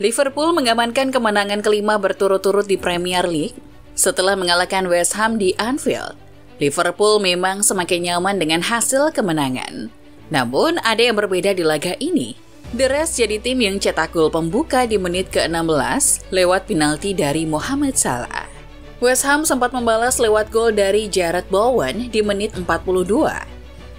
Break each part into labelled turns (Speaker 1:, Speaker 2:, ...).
Speaker 1: Liverpool mengamankan kemenangan kelima berturut-turut di Premier League setelah mengalahkan West Ham di Anfield. Liverpool memang semakin nyaman dengan hasil kemenangan. Namun, ada yang berbeda di laga ini. The Reds jadi tim yang cetak gol pembuka di menit ke-16 lewat penalti dari Mohamed Salah. West Ham sempat membalas lewat gol dari Jarrod Bowen di menit 42.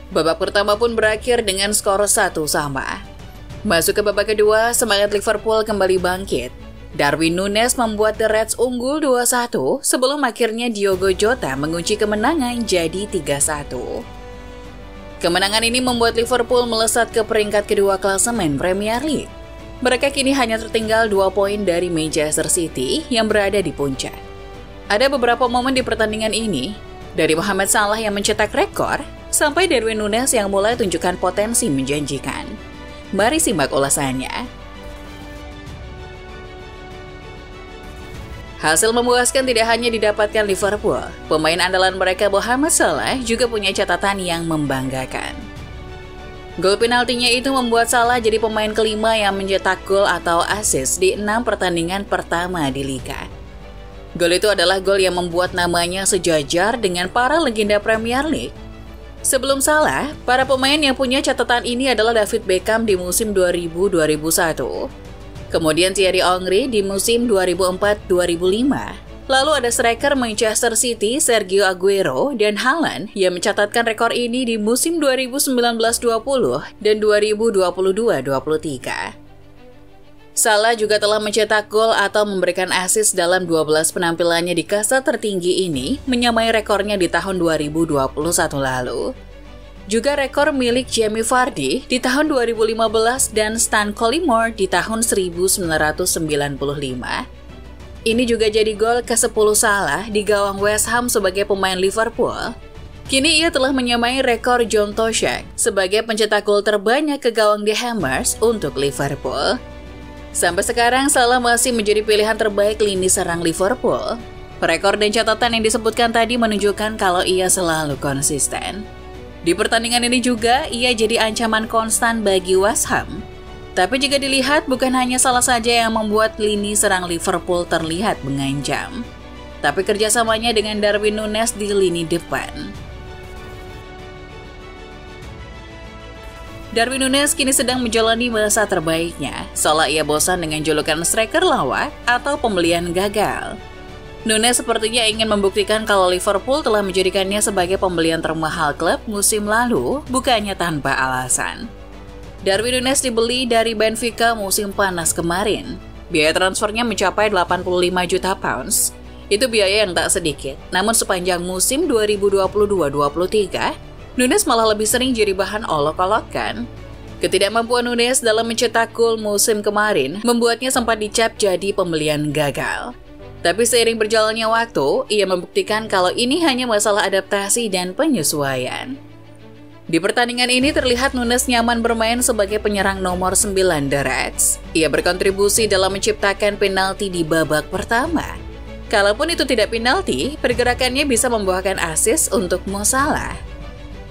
Speaker 1: Babak pertama pun berakhir dengan skor 1-1. Masuk ke babak kedua, semangat Liverpool kembali bangkit. Darwin Núñez membuat The Reds unggul 2-1 sebelum akhirnya Diogo Jota mengunci kemenangan jadi 3-1. Kemenangan ini membuat Liverpool melesat ke peringkat kedua klasemen Premier League. Mereka kini hanya tertinggal 2 poin dari Manchester City yang berada di puncak. Ada beberapa momen di pertandingan ini, dari Mohamed Salah yang mencetak rekor, sampai Darwin Núñez yang mulai tunjukkan potensi menjanjikan. Mari simak ulasannya. Hasil memuaskan tidak hanya didapatkan Liverpool. Pemain andalan mereka Mohamed Salah juga punya catatan yang membanggakan. Gol penaltinya itu membuat Salah jadi pemain kelima yang mencetak gol atau assist di 6 pertandingan pertama di Liga. Gol itu adalah gol yang membuat namanya sejajar dengan para legenda Premier League. Sebelum Salah, para pemain yang punya catatan ini adalah David Beckham di musim 2000-2001. Kemudian Thierry Henry di musim 2004-2005. Lalu ada striker Manchester City Sergio Aguero dan Haaland yang mencatatkan rekor ini di musim 2019-20 dan 2022-23. Salah juga telah mencetak gol atau memberikan assist dalam 12 penampilannya di kasta tertinggi ini, menyamai rekornya di tahun 2021 lalu. Juga rekor milik Jamie Vardy di tahun 2015 dan Stan Collymore di tahun 1995. Ini juga jadi gol ke-10 Salah di gawang West Ham sebagai pemain Liverpool. Kini ia telah menyamai rekor John Toshak sebagai pencetak gol terbanyak ke gawang The Hammers untuk Liverpool. Sampai sekarang, Salah masih menjadi pilihan terbaik lini serang Liverpool. Rekor dan catatan yang disebutkan tadi menunjukkan kalau ia selalu konsisten. Di pertandingan ini juga, ia jadi ancaman konstan bagi West Ham. Tapi jika dilihat, bukan hanya Salah saja yang membuat lini serang Liverpool terlihat mengancam, tapi kerjasamanya dengan Darwin Núñez di lini depan. Darwin Núñez kini sedang menjalani masa terbaiknya, seolah ia bosan dengan julukan striker lawak atau pembelian gagal. Núñez sepertinya ingin membuktikan kalau Liverpool telah menjadikannya sebagai pembelian termahal klub musim lalu, bukannya tanpa alasan. Darwin Núñez dibeli dari Benfica musim panas kemarin. Biaya transfernya mencapai 85 juta pounds. Itu biaya yang tak sedikit, namun sepanjang musim 2022-23, Núñez malah lebih sering jadi bahan olok-olokan. Ketidakmampuan Núñez dalam mencetak gol musim kemarin membuatnya sempat dicap jadi pembelian gagal. Tapi seiring berjalannya waktu, ia membuktikan kalau ini hanya masalah adaptasi dan penyesuaian. Di pertandingan ini terlihat Núñez nyaman bermain sebagai penyerang nomor 9 The Reds. Ia berkontribusi dalam menciptakan penalti di babak pertama. Kalaupun itu tidak penalti, pergerakannya bisa membuahkan assist untuk Mo Salah.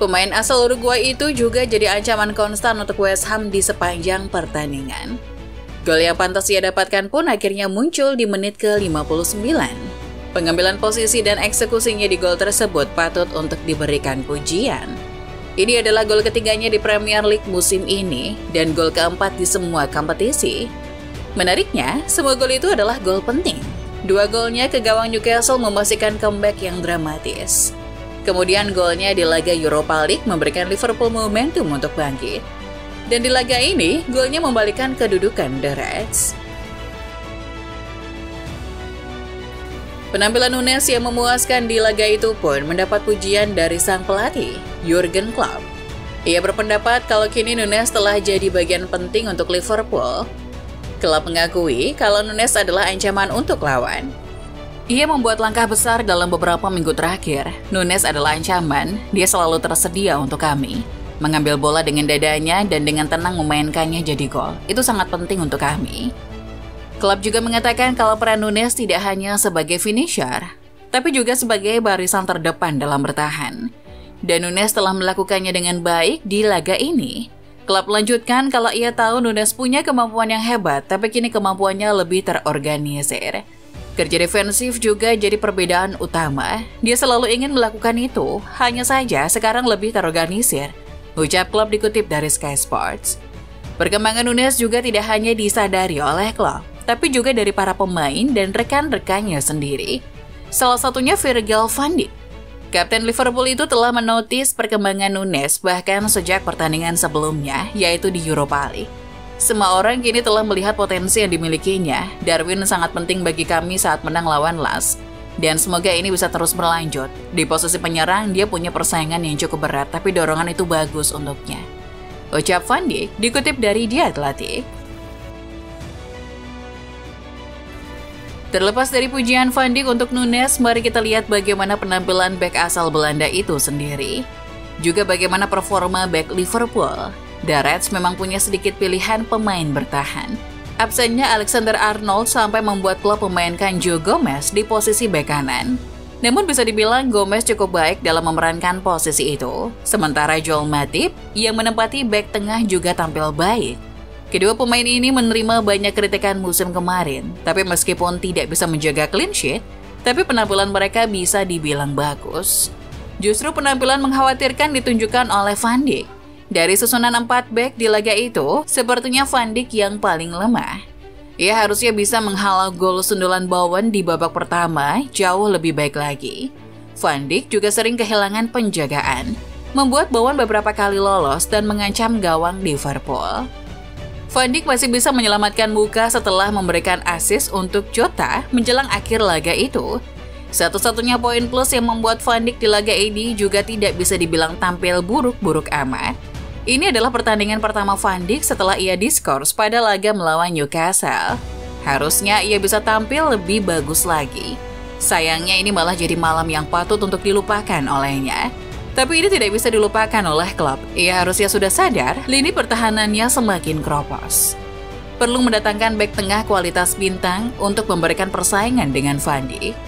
Speaker 1: Pemain asal Uruguay itu juga jadi ancaman konstan untuk West Ham di sepanjang pertandingan. Gol yang pantas ia dapatkan pun akhirnya muncul di menit ke-59. Pengambilan posisi dan eksekusinya di gol tersebut patut untuk diberikan pujian. Ini adalah gol ketiganya di Premier League musim ini dan gol keempat di semua kompetisi. Menariknya, semua gol itu adalah gol penting. 2 golnya ke gawang Newcastle memastikan comeback yang dramatis. Kemudian golnya di laga Europa League memberikan Liverpool momentum untuk bangkit. Dan di laga ini, golnya membalikkan kedudukan The Reds. Penampilan Núñez yang memuaskan di laga itu pun mendapat pujian dari sang pelatih, Jurgen Klopp. Ia berpendapat kalau kini Núñez telah jadi bagian penting untuk Liverpool. Klopp mengakui kalau Núñez adalah ancaman untuk lawan. Ia membuat langkah besar dalam beberapa minggu terakhir. Núñez adalah ancaman, dia selalu tersedia untuk kami. Mengambil bola dengan dadanya dan dengan tenang memainkannya jadi gol. Itu sangat penting untuk kami. Klopp juga mengatakan kalau peran Núñez tidak hanya sebagai finisher, tapi juga sebagai barisan terdepan dalam bertahan. Dan Núñez telah melakukannya dengan baik di laga ini. Klopp melanjutkan kalau ia tahu Nunes punya kemampuan yang hebat, tapi kini kemampuannya lebih terorganisir. Kerja defensif juga jadi perbedaan utama. Dia selalu ingin melakukan itu, hanya saja sekarang lebih terorganisir, ucap Klopp dikutip dari Sky Sports. Perkembangan Nunes juga tidak hanya disadari oleh Klopp, tapi juga dari para pemain dan rekan-rekannya sendiri. Salah satunya Virgil van Dijk. Kapten Liverpool itu telah menotis perkembangan Nunes bahkan sejak pertandingan sebelumnya, yaitu di Europa League. Semua orang kini telah melihat potensi yang dimilikinya. Darwin sangat penting bagi kami saat menang lawan Lask. Dan semoga ini bisa terus berlanjut. Di posisi penyerang, dia punya persaingan yang cukup berat, tapi dorongan itu bagus untuknya, ucap Van Dijk dikutip dari The Athletic. Terlepas dari pujian Van Dijk untuk Nunes, mari kita lihat bagaimana penampilan bek asal Belanda itu sendiri. Juga bagaimana performa bek Liverpool. The Reds memang punya sedikit pilihan pemain bertahan. Absennya Alexander-Arnold sampai membuat klub memainkan Joe Gomez di posisi bek kanan. Namun bisa dibilang Gomez cukup baik dalam memerankan posisi itu. Sementara Joel Matip yang menempati bek tengah juga tampil baik. Kedua pemain ini menerima banyak kritikan musim kemarin, tapi meskipun tidak bisa menjaga clean sheet, tapi penampilan mereka bisa dibilang bagus. Justru penampilan mengkhawatirkan ditunjukkan oleh Van Dijk. Dari susunan 4 bek di laga itu, sepertinya Van Dijk yang paling lemah. Ia harusnya bisa menghalau gol sundulan Bowen di babak pertama jauh lebih baik lagi. Van Dijk juga sering kehilangan penjagaan, membuat Bowen beberapa kali lolos dan mengancam gawang Liverpool. Van Dijk masih bisa menyelamatkan muka setelah memberikan assist untuk Jota menjelang akhir laga itu. Satu-satunya poin plus yang membuat Van Dijk di laga ini juga tidak bisa dibilang tampil buruk-buruk amat. Ini adalah pertandingan pertama Van Dijk setelah ia diskors pada laga melawan Newcastle. Harusnya ia bisa tampil lebih bagus lagi. Sayangnya ini malah jadi malam yang patut untuk dilupakan olehnya. Tapi ini tidak bisa dilupakan oleh klub. Ia harusnya sudah sadar lini pertahanannya semakin kropos. Perlu mendatangkan bek tengah kualitas bintang untuk memberikan persaingan dengan Van Dijk.